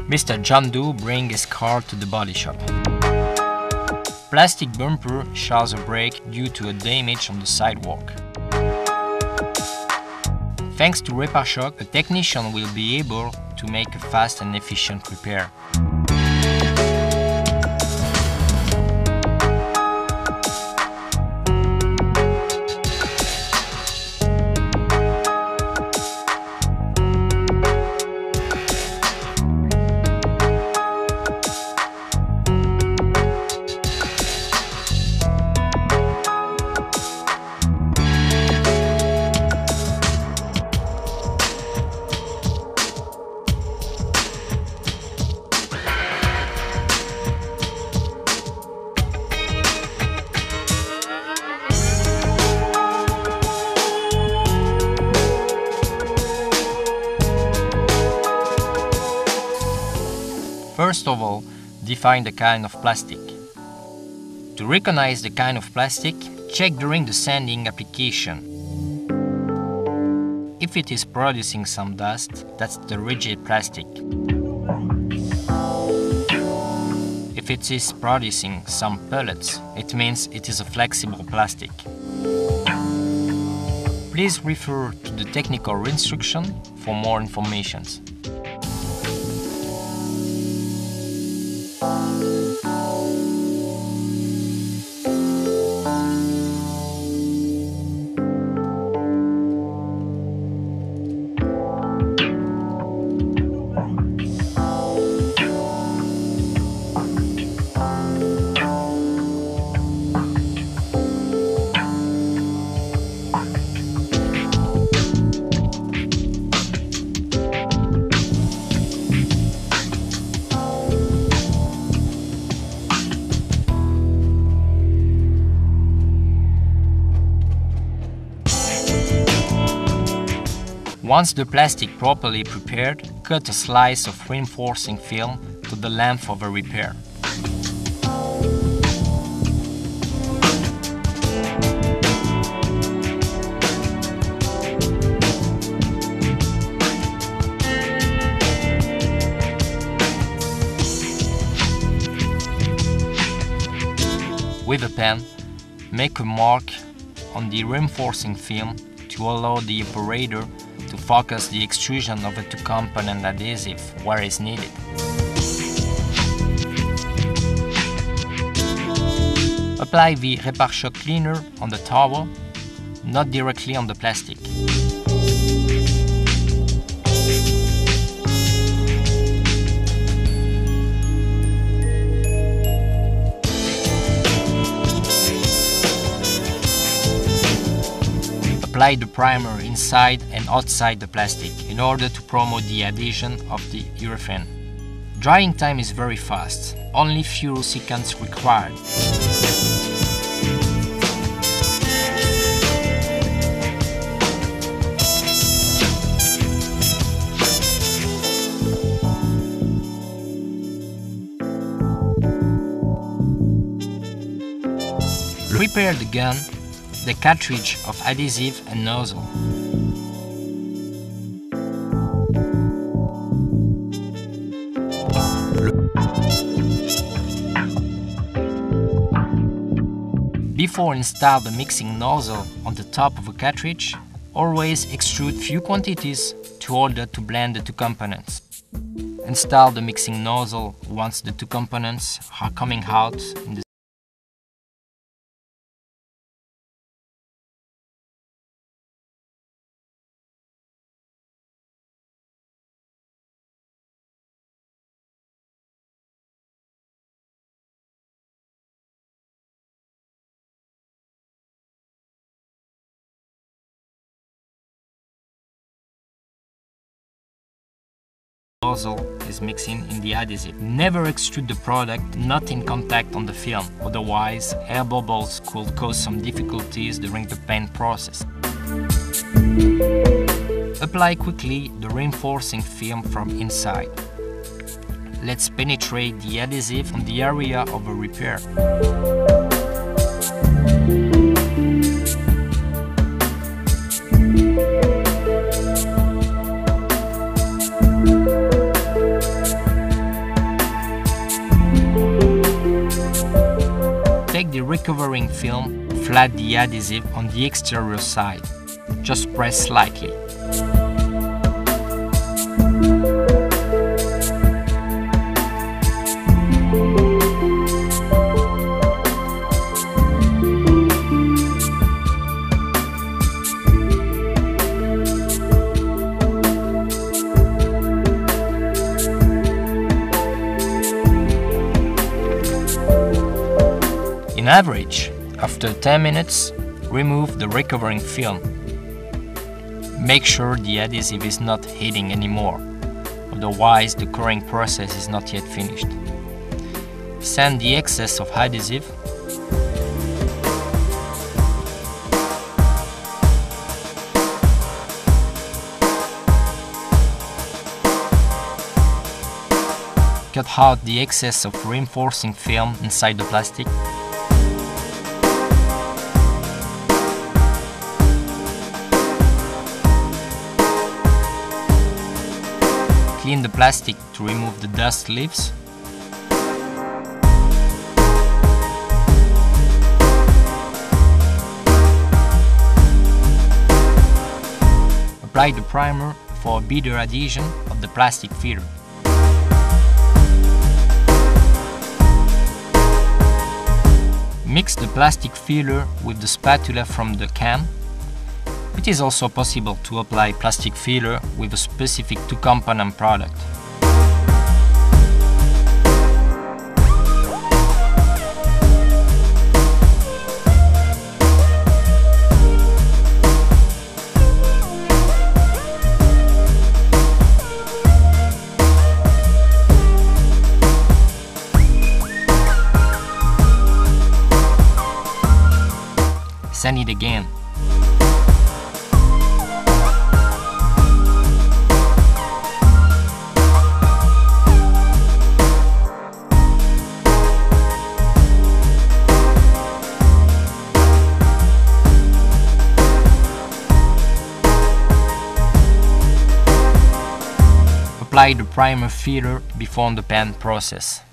Mr. John Doe brings his car to the body shop. Plastic bumper shows a break due to a damage on the sidewalk. Thanks to Repair Shop, a technician will be able to make a fast and efficient repair. First of all, define the kind of plastic. To recognize the kind of plastic, check during the sanding application. If it is producing some dust, that's the rigid plastic. If it is producing some pellets, it means it is a flexible plastic. Please refer to the technical instruction for more information. Once the plastic properly prepared, cut a slice of reinforcing film to the length of a repair. With a pen, make a mark on the reinforcing film to allow the operator to focus the extrusion of a two-component adhesive where is needed. Apply the Repair Shop cleaner on the towel, not directly on the plastic. Apply the primer inside and outside the plastic in order to promote the adhesion of the urethane. Drying time is very fast, only few seconds required. Prepare the gun, the cartridge of adhesive and nozzle. Before install the mixing nozzle on the top of a cartridge, always extrude few quantities in order to blend the two components. Install the mixing nozzle once the two components are coming out in the nozzle is mixing in the adhesive. Never extrude the product not in contact on the film, otherwise air bubbles could cause some difficulties during the paint process. Apply quickly the reinforcing film from inside. Let's penetrate the adhesive on the area of a repair. recovering film flat the adhesive on the exterior side. Just press slightly. On average, after 10 minutes, remove the recovering film. Make sure the adhesive is not heating anymore, otherwise the curing process is not yet finished. Sand the excess of adhesive. Cut out the excess of reinforcing film inside the plastic. Clean the plastic to remove the dust leaves. Apply the primer for a better adhesion of the plastic filler. Mix the plastic filler with the spatula from the can. It is also possible to apply plastic filler with a specific two-component product. Sand it again. Apply the primer filler before the pan process.